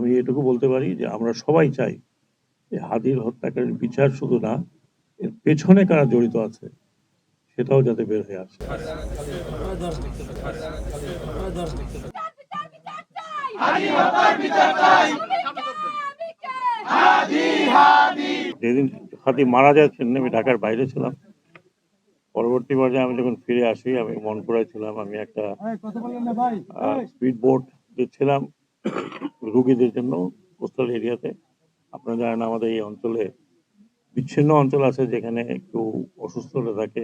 আমি এটুকু বলতে পারি যে আমরা সবাই চাই যে হাদির হত্যাকারীর বিচার শুধু না, এর পেছনে কারা জড়িত আছে সেটাও যাতে বের হয়ে আসে। যেদিন হাদি মারা যাচ্ছেন আমি ঢাকার বাইরে ছিলাম। পরবর্তী পর্যায়ে আমি যখন ফিরে আসি আমি মনপুরায় ছিলাম। আমি একটা স্পিড বোট ছিলাম রুগীদের জন্য কোস্টাল এরিয়াতে। আপনারা জানেন আমাদের এই অঞ্চলে বিচ্ছিন্ন অঞ্চল আছে যেখানে একটু অসুস্থ হলে তাকে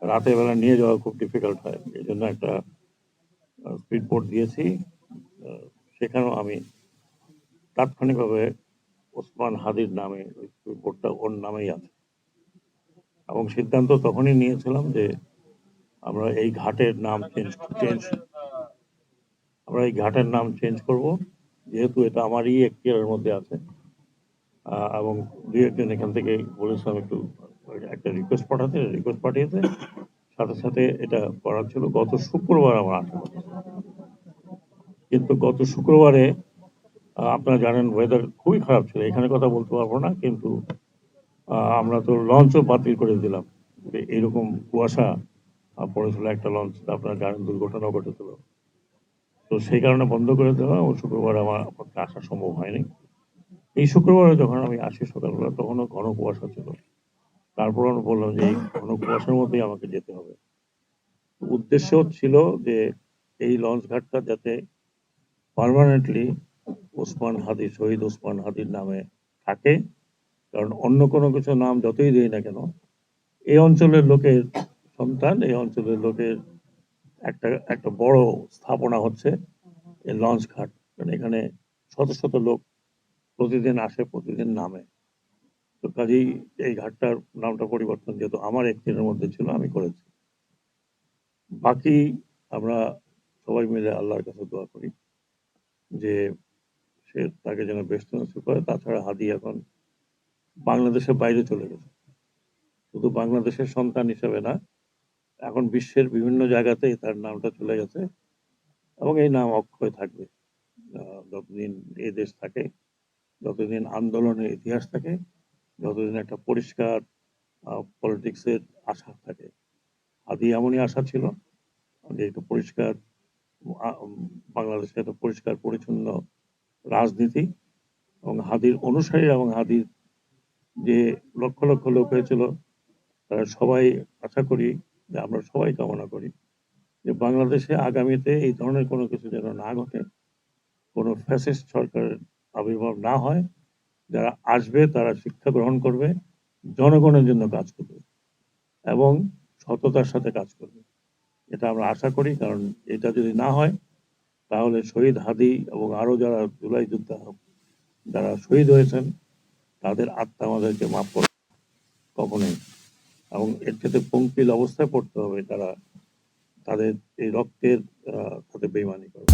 রাতের বেলা নিয়ে যাওয়া খুব ডিফিকাল্ট হয়। এই জন্য একটা স্পিড বোট দিয়েছি। সেখানেও আমি তাৎক্ষণিকভাবে ওসমান হাদির নামে ওই স্পিড বোটটা ওর নামেই আছে এবং সিদ্ধান্ত তখনই নিয়েছিলাম যে আমরা এই ঘাটের নাম চেঞ্জ করব, যেহেতু এটা আমারই এখতিয়ারের মধ্যে আছে। এবং দুই একজন এখান থেকে বলেছিলাম একটু একটা রিকোয়েস্ট পাঠিয়েছে। সাথে সাথে এটা করার ছিল গত শুক্রবার আমার আসা কথা। কিন্তু গত শুক্রবারে আপনারা জানেন ওয়েদার খুবই খারাপ ছিল, এখানে কথা বলতে পারবো না, কিন্তু আমরা তো লঞ্চও বাতিল করে দিলাম। এইরকম কুয়াশা পড়েছিল, একটা লঞ্চ আপনারা জানেন দুর্ঘটনা ঘটেছিল, তো সেই কারণে বন্ধ করে দেওয়া ও শুক্রবার আমার পক্ষে আসা সম্ভব হয়নি। এই শুক্রবারে যখন আমি আসি সকালবেলা তখনও ঘন কুয়াশা ছিল, তারপর আমি বললাম যে এই ঘন কুয়াশার মধ্যেই আমাকে যেতে হবে। উদ্দেশ্য ছিল যে এই লঞ্চ ঘাটটা যাতে পার্মানেন্টলি শহীদ ওসমান হাদির নামে থাকে, কারণ অন্য কোনো কিছু নাম যতই দেই না কেন, এই অঞ্চলের লোকের সন্তান, এই অঞ্চলের লোকের একটা বড় স্থাপনা হচ্ছে এই লঞ্চ ঘাট। কারণ এখানে শত শত লোক প্রতিদিন আসে, প্রতিদিন নামে। তো কাজেই এই ঘাটটার নামটা পরিবর্তন যেহেতু আমার এখতিয়ারের মধ্যে ছিল আমি করেছি। বাকি আমরা সবাই মিলে আল্লাহর কাছে দোয়া করি যে সে তাকে যেন বেস্ট নসিব করে। তাছাড়া হাদি এখন বাংলাদেশের বাইরে চলে গেছে, শুধু বাংলাদেশের সন্তান হিসেবে না, এখন বিশ্বের বিভিন্ন জায়গাতেই তার নামটা চলে গেছে এবং এই নাম অক্ষয় থাকবে যতদিন এই দেশ থাকে, যতদিন আন্দোলনের ইতিহাস থাকে, যতদিন একটা পরিষ্কার পলিটিক্সের আশা থাকে। হাদি এমনই আশা ছিল যে একটু পরিষ্কার বাংলাদেশে একটা পরিষ্কার পরিচ্ছন্ন রাজনীতি এবং হাদির অনুসারী এবং হাদির যে লক্ষ লক্ষ লোক হয়েছিল তারা সবাই আশা করি যে আমরা সবাই কামনা করি যে বাংলাদেশে আগামীতে এই ধরনের কোনো কিছু যেন না ঘটে, কোনো ফ্যাসিস্ট সরকারের আবির্ভাব না হয়। যারা আসবে তারা শিক্ষা গ্রহণ করবে, জনগণের জন্য কাজ করবে এবং সততার সাথে কাজ করবে, এটা আমরা আশা করি। কারণ এটা যদি না হয় তাহলে শহীদ হাদি এবং আরো যারা জুলাই যোদ্ধা যারা শহীদ হয়েছেন তাদের আত্মা আমাদেরকে মাফ করে কখনোই, এবং এর সাথে পঙ্কিল অবস্থায় পড়তে হবে তারা তাদের এই রক্তের সাথে বেইমানি করে।